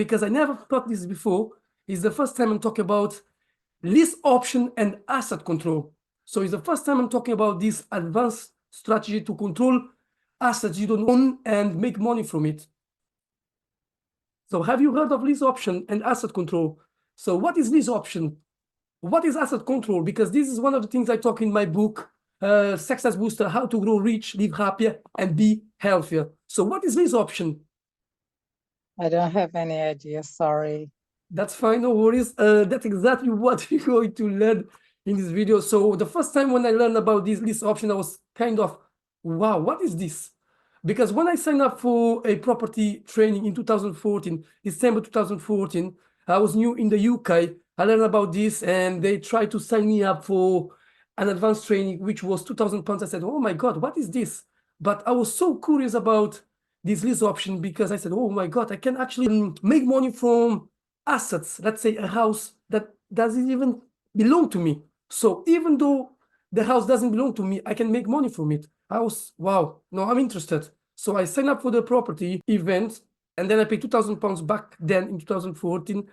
because I never taught this before. It's the first time I'm talking about lease option and asset control. So it's the first time I'm talking about this advanced strategy to control assets you don't own and make money from it. So have you heard of lease option and asset control? So what is lease option? What is asset control? Because this is one of the things I talk in my book, Success Booster, How to Grow Rich, Live Happier, and Be Healthier. So what is lease option? I don't have any idea, sorry. That's fine, no worries. That's exactly what you're going to learn in this video. So the first time when I learned about this lease option, I was kind of, wow, what is this? Because when I signed up for a property training in 2014, December 2014, I was new in the UK. I learned about this and they tried to sign me up for an advanced training, which was £2,000. I said, oh my God, what is this? But I was so curious about this lease option because I said, oh my God, I can actually make money from assets. Let's say a house that doesn't even belong to me. So even though the house doesn't belong to me, I can make money from it. I was, wow, no, I'm interested. So I signed up for the property event and then I paid £2,000 back then in 2014.